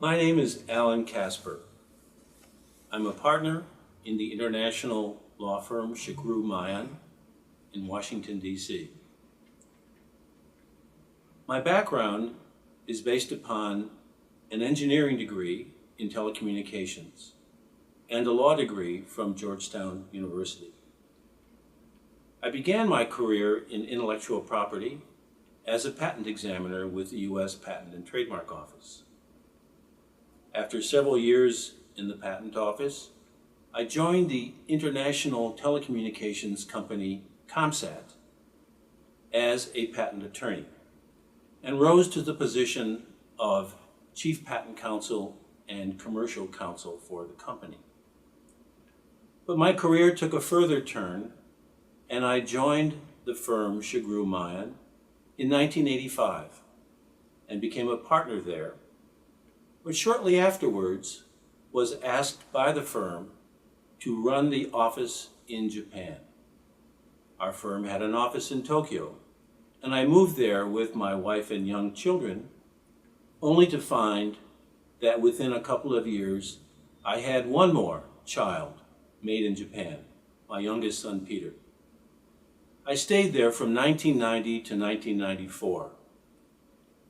My name is Alan Kasper. I'm a partner in the international law firm Shigru Mayan in Washington, D.C. My background is based upon an engineering degree in telecommunications and a law degree from Georgetown University. I began my career in intellectual property as a patent examiner with the U.S. Patent and Trademark Office. After several years in the patent office, I joined the international telecommunications company ComSat as a patent attorney and rose to the position of Chief Patent Counsel and Commercial Counsel for the company. But my career took a further turn, and I joined the firm Shigru Mayan in 1985 and became a partner there, but shortly afterwards was asked by the firm to run the office in Japan. Our firm had an office in Tokyo, and I moved there with my wife and young children, only to find that within a couple of years, I had one more child made in Japan, my youngest son, Peter. I stayed there from 1990 to 1994,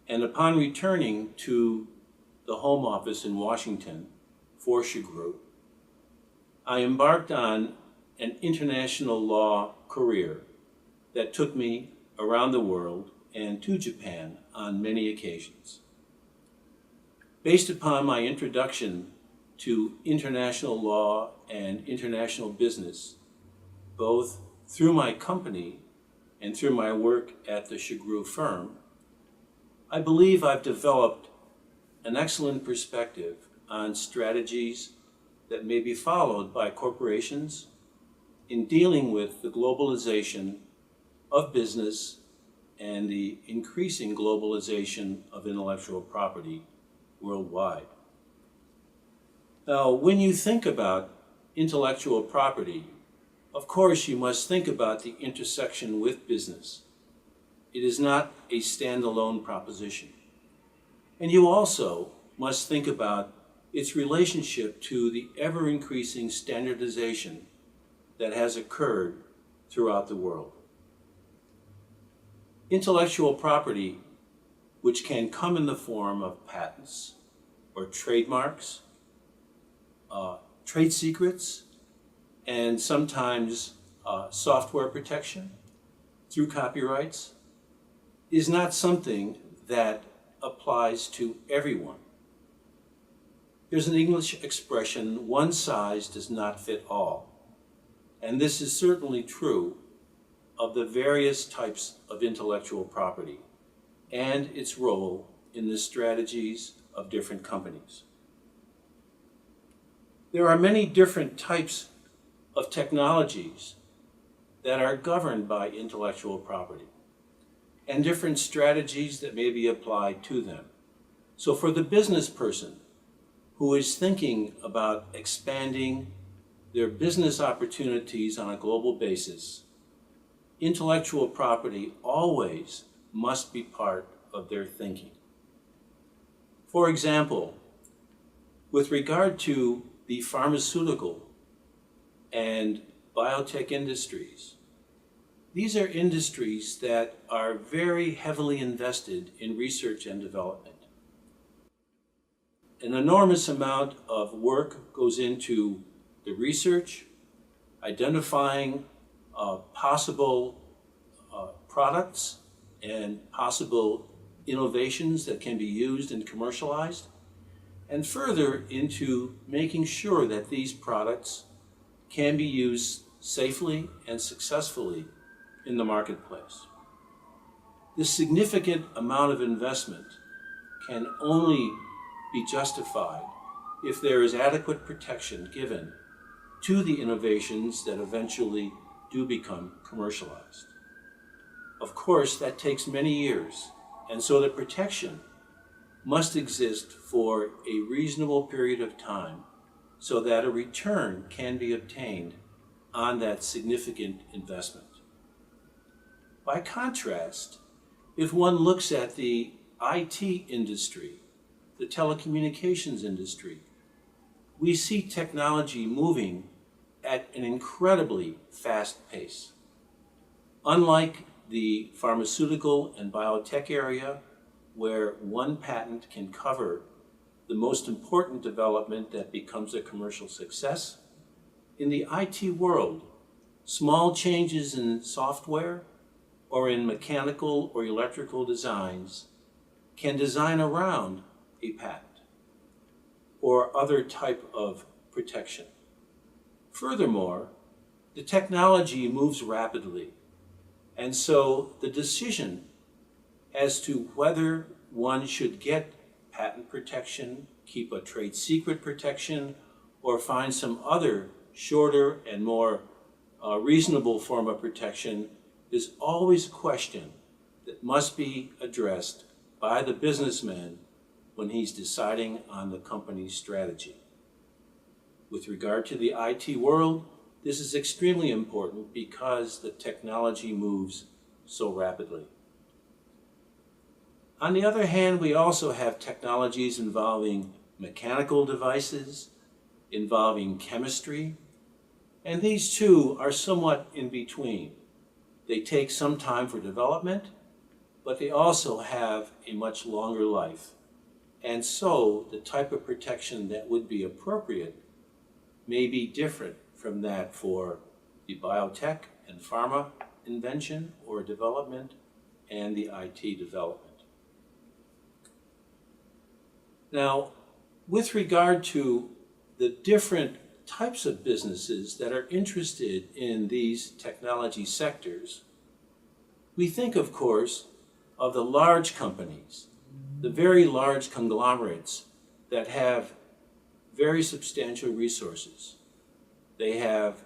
and upon returning to the home office in Washington for Shigru, I embarked on an international law career that took me around the world and to Japan on many occasions. Based upon my introduction to international law and international business, both through my company and through my work at the Shigru firm, I believe I've developed an excellent perspective on strategies that may be followed by corporations in dealing with the globalization of business and the increasing globalization of intellectual property worldwide. Now, when you think about intellectual property, of course you must think about the intersection with business. It is not a standalone proposition. And you also must think about its relationship to the ever-increasing standardization that has occurred throughout the world. Intellectual property, which can come in the form of patents or trademarks, trade secrets, and sometimes software protection through copyrights, is not something that applies to everyone. There's an English expression, one size does not fit all. And this is certainly true of the various types of intellectual property and its role in the strategies of different companies. There are many different types of technologies that are governed by intellectual property and different strategies that may be applied to them. So for the business person who is thinking about expanding their business opportunities on a global basis, intellectual property always must be part of their thinking. For example, with regard to the pharmaceutical and biotech industries, these are industries that are very heavily invested in research and development. An enormous amount of work goes into the research, identifying possible products and possible innovations that can be used and commercialized, and further into making sure that these products can be used safely and successfully in the marketplace. This significant amount of investment can only be justified if there is adequate protection given to the innovations that eventually do become commercialized. Of course, that takes many years, and so the protection must exist for a reasonable period of time so that a return can be obtained on that significant investment. By contrast, if one looks at the IT industry, the telecommunications industry. We see technology moving at an incredibly fast pace. Unlike the pharmaceutical and biotech area, where one patent can cover the most important development that becomes a commercial success, in the IT world, small changes in software or in mechanical or electrical designs can design around a patent or other type of protection. Furthermore, the technology moves rapidly, and so the decision as to whether one should get patent protection, keep a trade secret protection, or find some other shorter and more reasonable form of protection is always a question that must be addressed by the businessman when he's deciding on the company's strategy. With regard to the IT world, this is extremely important because the technology moves so rapidly. On the other hand, we also have technologies involving mechanical devices, involving chemistry, and these two are somewhat in between. They take some time for development, but they also have a much longer life. And so the type of protection that would be appropriate may be different from that for the biotech and pharma invention or development and the IT development. Now, with regard to the different types of businesses that are interested in these technology sectors, we think, of course, of the large companies, the very large conglomerates that have very substantial resources. They have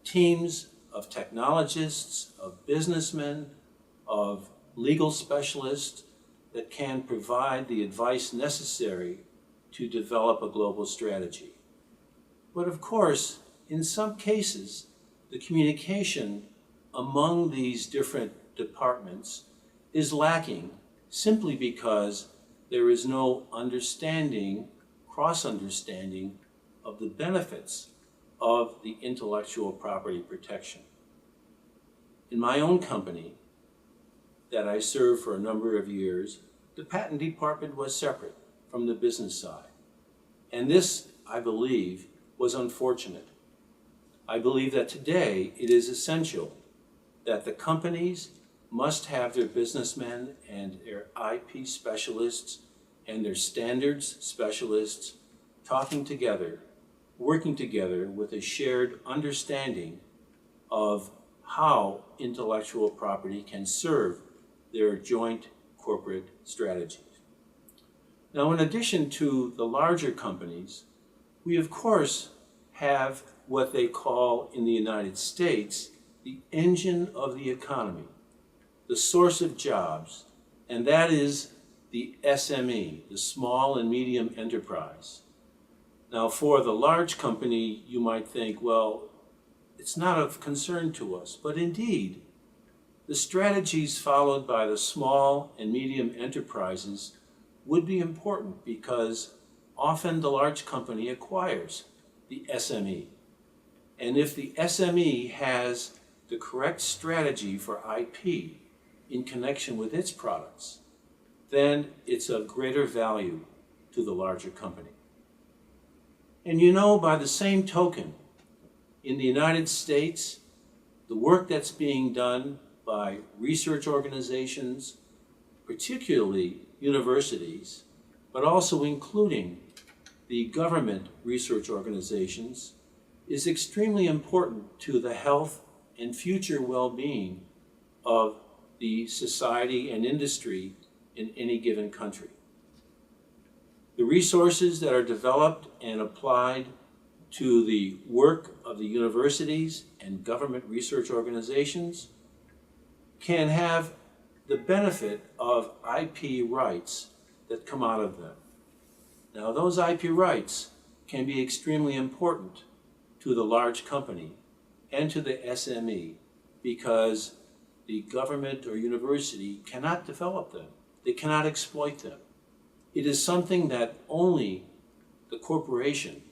teams of technologists, of businessmen, of legal specialists that can provide the advice necessary to develop a global strategy. But of course, in some cases, the communication among these different departments is lacking simply because there is no understanding, cross-understanding of the benefits of the intellectual property protection. In my own company that I served for a number of years, the patent department was separate from the business side. And this, I believe, was unfortunate. I believe that today it is essential that the companies must have their businessmen and their IP specialists and their standards specialists talking together, working together with a shared understanding of how intellectual property can serve their joint corporate strategies. Now, in addition to the larger companies, we of course have what they call in the United States the engine of the economy, the source of jobs, and that is the SME, the small and medium enterprise. Now, for the large company, you might think, well, it's not of concern to us, but indeed, the strategies followed by the small and medium enterprises would be important because often the large company acquires the SME. And if the SME has the correct strategy for IP in connection with its products, then it's of greater value to the larger company. And you know, by the same token, in the United States, the work that's being done by research organizations, particularly universities, but also including the government research organizations, is extremely important to the health and future well-being of the society and industry in any given country. The resources that are developed and applied to the work of the universities and government research organizations can have the benefit of IP rights that come out of them. Now, those IP rights can be extremely important to the large company and to the SME because the government or university cannot develop them. They cannot exploit them. It is something that only the corporation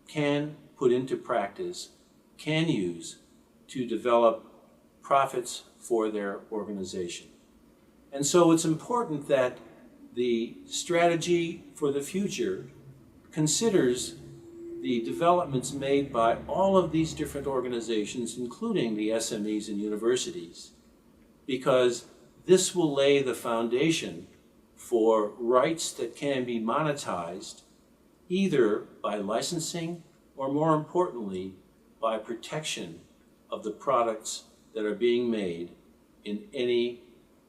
can put into practice, can use to develop profits for their organization. And so it's important that the strategy for the future considers the developments made by all of these different organizations, including the SMEs and universities, because this will lay the foundation for rights that can be monetized either by licensing or, more importantly, by protection of the products that are being made in any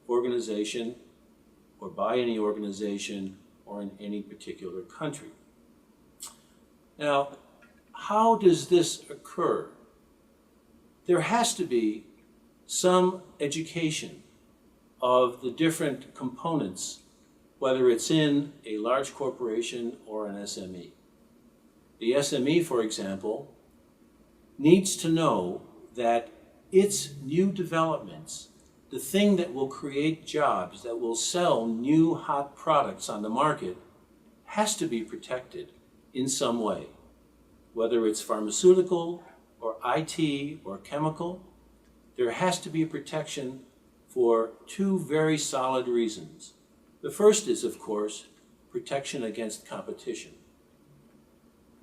organization or by any organization or in any particular country. Now, how does this occur? There has to be some education of the different components, whether it's in a large corporation or an SME. The SME, for example, needs to know that its new developments, the thing that will create jobs, that will sell new hot products on the market, has to be protected in some way, whether it's pharmaceutical or IT or chemical. There has to be protection for two very solid reasons. The first is, of course, protection against competition.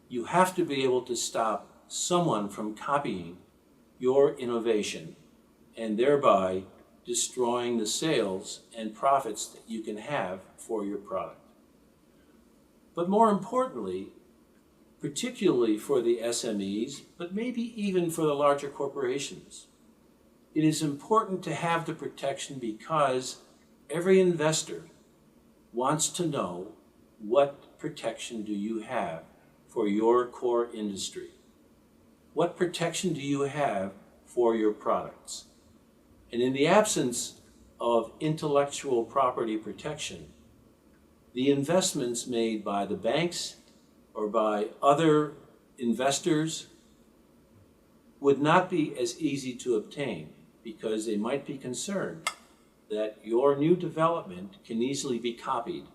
You have to be able to stop someone from copying your innovation and thereby destroying the sales and profits that you can have for your product. But more importantly, particularly for the SMEs, but maybe even for the larger corporations, it is important to have the protection because every investor wants to know what protection do you have for your core industry. What protection do you have for your products? And in the absence of intellectual property protection, the investments made by the banks or by other investors would not be as easy to obtain because they might be concerned that your new development can easily be copied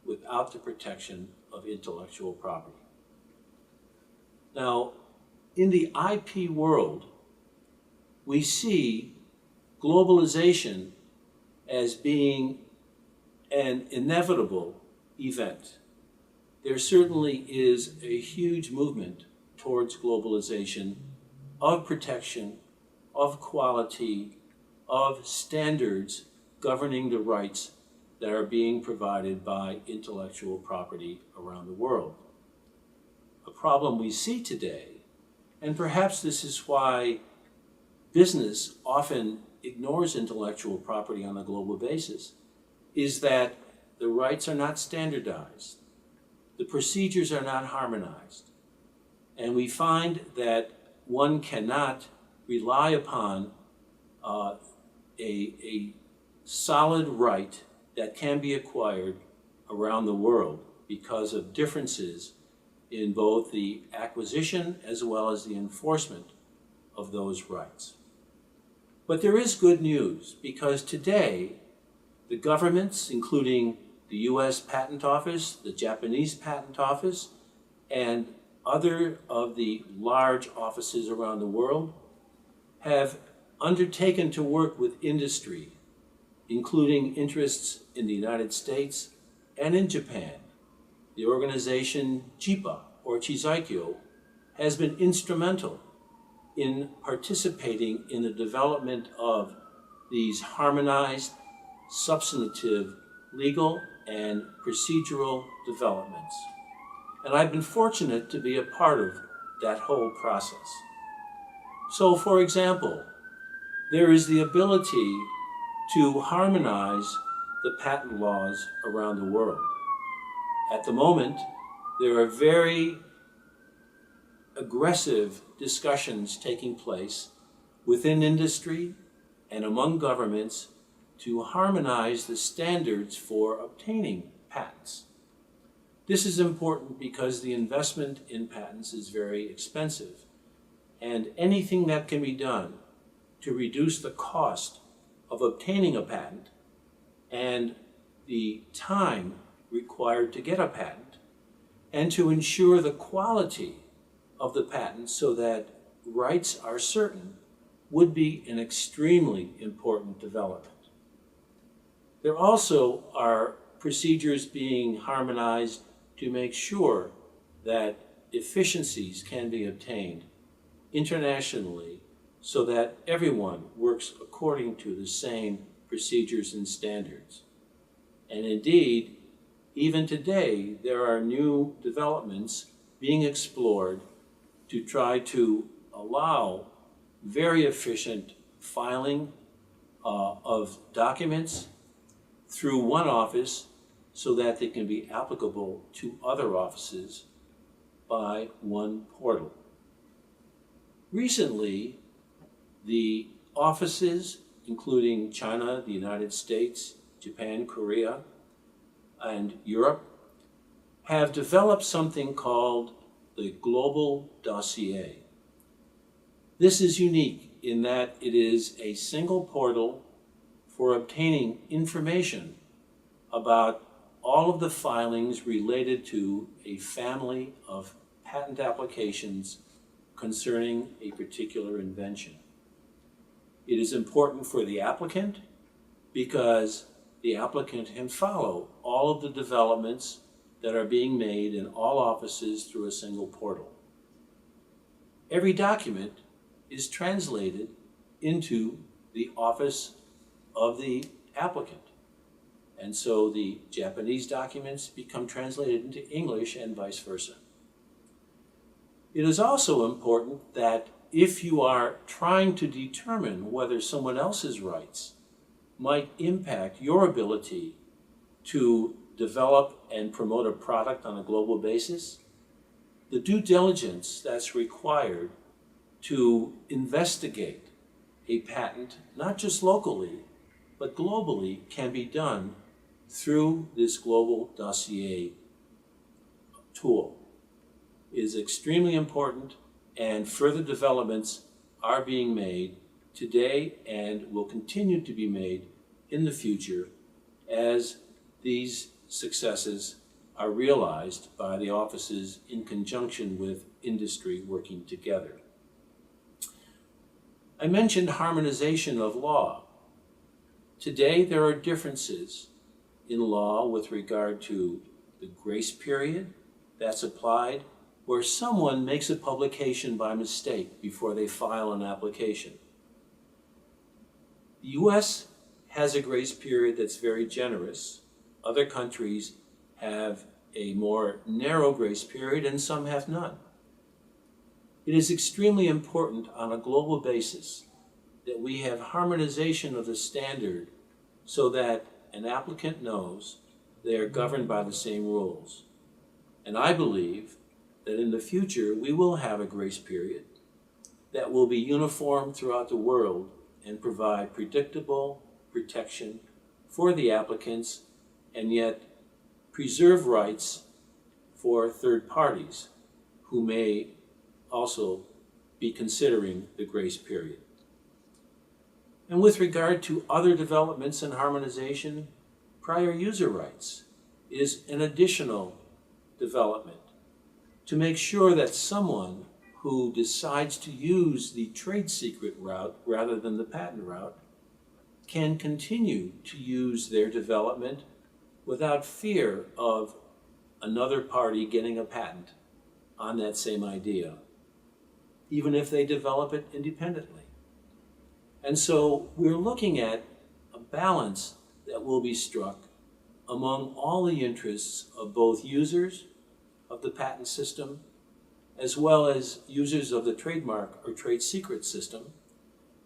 without the protection of intellectual property. Now, in the IP world, we see globalization as being an inevitable event. There certainly is a huge movement towards globalization of protection, of quality, of standards governing the rights that are being provided by intellectual property around the world. A problem we see today, and perhaps this is why business often ignores intellectual property on a global basis, is that the rights are not standardized. The procedures are not harmonized. And we find that one cannot rely upon a solid right that can be acquired around the world because of differences in both the acquisition as well as the enforcement of those rights. But there is good news because today the governments, including the US Patent Office, the Japanese Patent Office, and other of the large offices around the world, have undertaken to work with industry, including interests in the United States and in Japan. The organization JIPA, or Chizaikyo, has been instrumental in participating in the development of these harmonized, substantive, legal, and procedural developments. And I've been fortunate to be a part of that whole process. So, for example, there is the ability to harmonize the patent laws around the world. At the moment, there are very aggressive discussions taking place within industry and among governments to harmonize the standards for obtaining patents. This is important because the investment in patents is very expensive, and anything that can be done to reduce the cost of obtaining a patent and the time required to get a patent and to ensure the quality of the patent so that rights are certain would be an extremely important development. There also are procedures being harmonized to make sure that efficiencies can be obtained internationally so that everyone works according to the same procedures and standards. And indeed, even today, there are new developments being explored to try to allow very efficient filing of documents through one office so that they can be applicable to other offices by one portal. Recently, the offices, including China, the United States, Japan, Korea, and Europe, have developed something called the Global Dossier. This is unique in that it is a single portal for obtaining information about all of the filings related to a family of patent applications concerning a particular invention. It is important for the applicant because the applicant can follow all of the developments that are being made in all offices through a single portal. Every document is translated into the office of the applicant. And so the Japanese documents become translated into English and vice versa. It is also important that if you are trying to determine whether someone else's rights might impact your ability to develop and promote a product on a global basis, the due diligence that's required to investigate a patent, not just locally, but globally, can be done through this Global Dossier tool. It is extremely important, and further developments are being made today and will continue to be made in the future as these successes are realized by the offices in conjunction with industry working together. I mentioned harmonization of law. Today there are differences in law with regard to the grace period that's applied where someone makes a publication by mistake before they file an application. The US has a grace period that's very generous. Other countries have a more narrow grace period and some have none. It is extremely important on a global basis that we have harmonization of the standard so that an applicant knows they are governed by the same rules. And I believe that in the future we will have a grace period that will be uniform throughout the world and provide predictable protection for the applicants and yet preserve rights for third parties who may also be considering the grace period. And with regard to other developments in harmonization, prior user rights is an additional development to make sure that someone who decides to use the trade secret route rather than the patent route can continue to use their development without fear of another party getting a patent on that same idea, even if they develop it independently. And so we're looking at a balance that will be struck among all the interests of both users of the patent system as well as users of the trademark or trade secret system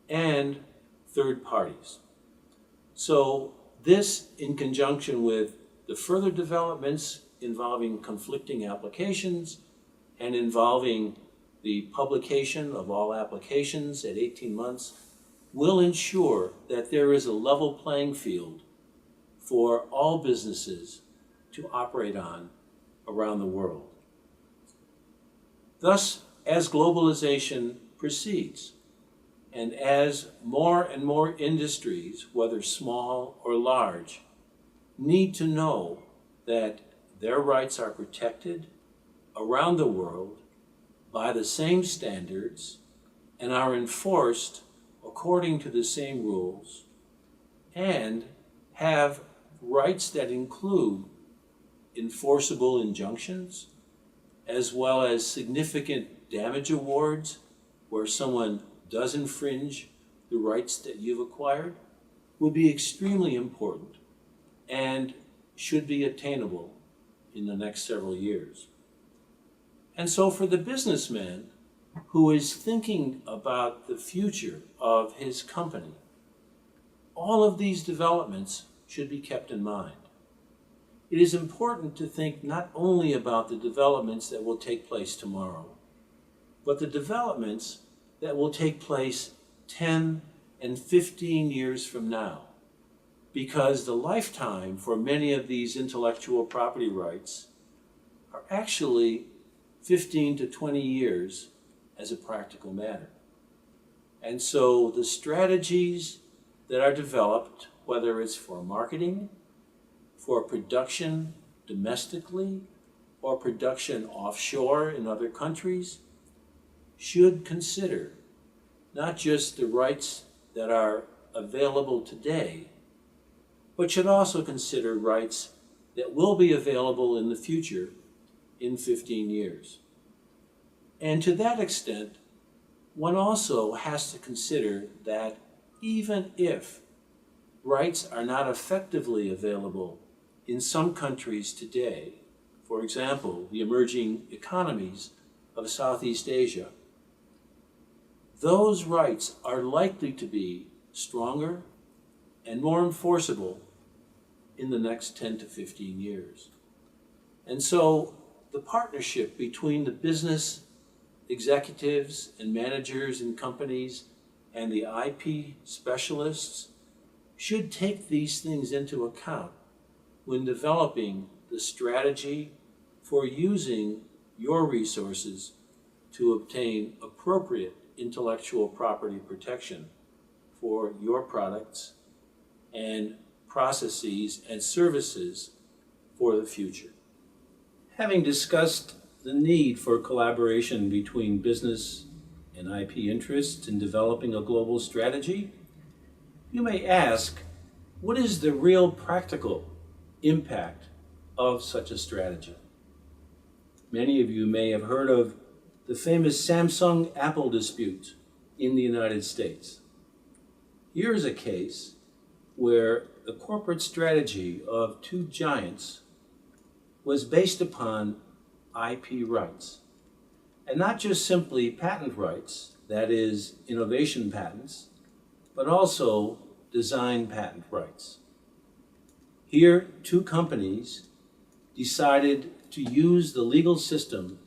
and third parties. So this, in conjunction with the further developments involving conflicting applications and involving the publication of all applications at 18 months, will ensure that there is a level playing field for all businesses to operate on around the world. Thus, as globalization proceeds, and as more and more industries, whether small or large, need to know that their rights are protected around the world by the same standards and are enforced according to the same rules, and have rights that include enforceable injunctions, as well as significant damage awards where someone does infringe the rights that you've acquired, will be extremely important and should be attainable in the next several years. And so for the businessman who is thinking about the future of his company, all of these developments should be kept in mind. It is important to think not only about the developments that will take place tomorrow, but the developments that will take place 10 and 15 years from now, because the lifetime for many of these intellectual property rights are actually 15 to 20 years as a practical matter. And so the strategies that are developed, whether it's for marketing, for production domestically, or production offshore in other countries, should consider not just the rights that are available today, but should also consider rights that will be available in the future in 15 years. And to that extent, one also has to consider that even if rights are not effectively available in some countries today, for example, the emerging economies of Southeast Asia, those rights are likely to be stronger and more enforceable in the next 10 to 15 years. And so the partnership between the business executives and managers in companies and the IP specialists should take these things into account when developing the strategy for using your resources to obtain appropriate intellectual property protection for your products and processes and services for the future. Having discussed the need for collaboration between business and IP interests in developing a global strategy, you may ask, what is the real practical impact of such a strategy? Many of you may have heard of the famous Samsung-Apple dispute in the United States. Here is a case where the corporate strategy of two giants was based upon IP rights, and not just simply patent rights, that is, innovation patents, but also design patent rights. Here, two companies decided to use the legal system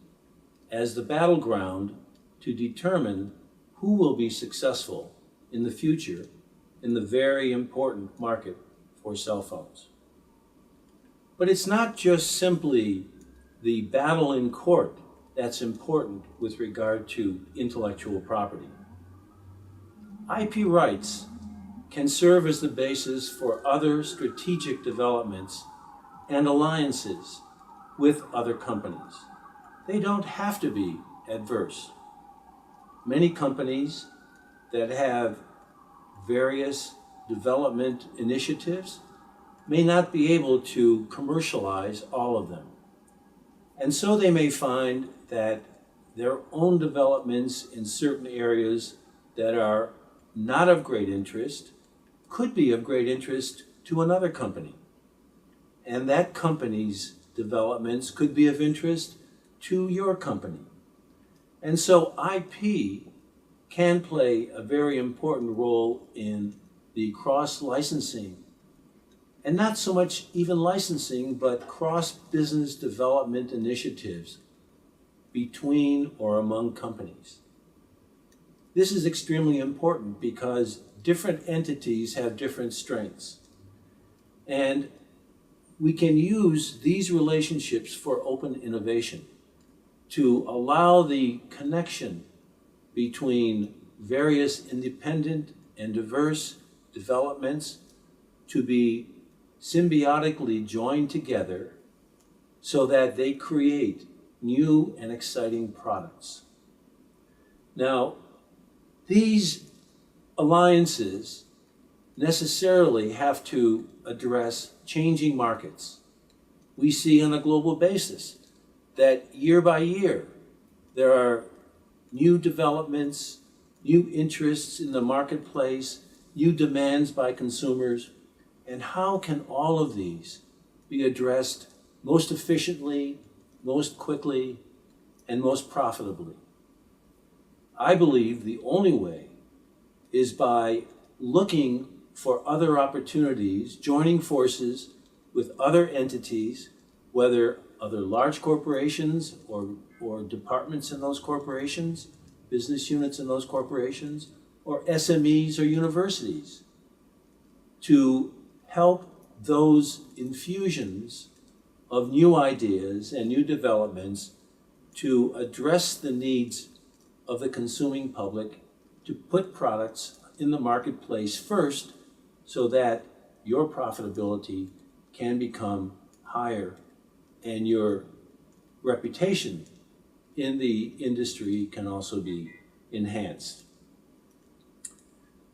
as the battleground to determine who will be successful in the future in the very important market for cell phones. But it's not just simply the battle in court that's important with regard to intellectual property. IP rights can serve as the basis for other strategic developments and alliances with other companies. They don't have to be adverse. Many companies that have various development initiatives may not be able to commercialize all of them. And so they may find that their own developments in certain areas that are not of great interest could be of great interest to another company. And that company's developments could be of interest to your company. And so IP can play a very important role in the cross-licensing, and not so much even licensing, but cross-business development initiatives between or among companies. This is extremely important because different entities have different strengths. And we can use these relationships for open innovation to allow the connection between various independent and diverse developments to be symbiotically joined together so that they create new and exciting products. Now, these alliances necessarily have to address changing markets. We see on a global basis that year by year there are new developments, new interests in the marketplace, new demands by consumers, and how can all of these be addressed most efficiently, most quickly, and most profitably? I believe the only way is by looking for other opportunities, joining forces with other entities, whether other large corporations or departments in those corporations, business units in those corporations, or SMEs or universities, to help those infusions of new ideas and new developments to address the needs of the consuming public, to put products in the marketplace first so that your profitability can become higher and your reputation in the industry can also be enhanced.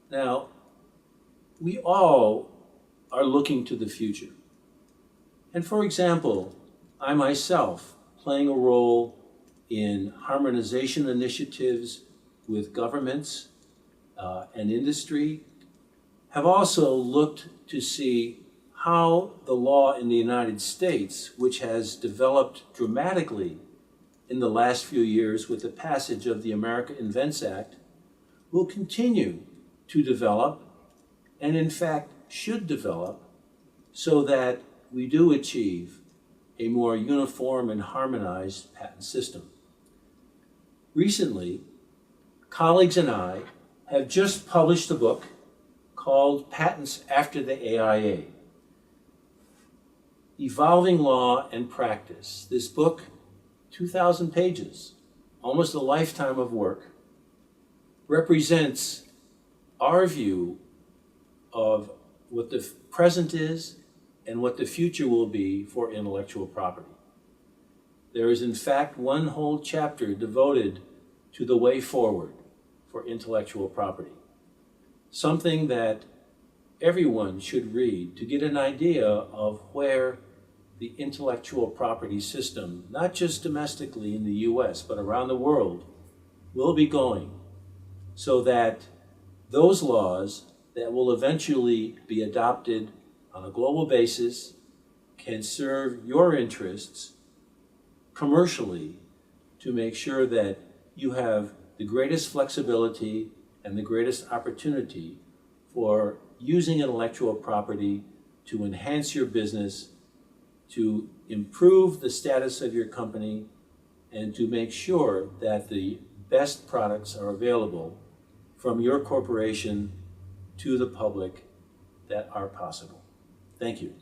Now, we all are looking to the future. And for example, I myself, playing a role in harmonization initiatives with governments and industry, have also looked to see how the law in the United States, which has developed dramatically in the last few years with the passage of the America Invents Act, will continue to develop, and in fact should develop, so that we do achieve a more uniform and harmonized patent system. Recently, colleagues and I have just published a book called Patents After the AIA, Evolving Law and Practice. This book, 2,000 pages, almost a lifetime of work, represents our view of what the present is and what the future will be for intellectual property. There is in fact one whole chapter devoted to the way forward for intellectual property, something that everyone should read to get an idea of where the intellectual property system, not just domestically in the US, but around the world, will be going, so that those laws that will eventually be adopted on a global basis can serve your interests commercially to make sure that you have the greatest flexibility and the greatest opportunity for using intellectual property to enhance your business, to improve the status of your company, and to make sure that the best products are available from your corporation to the public that are possible. Thank you.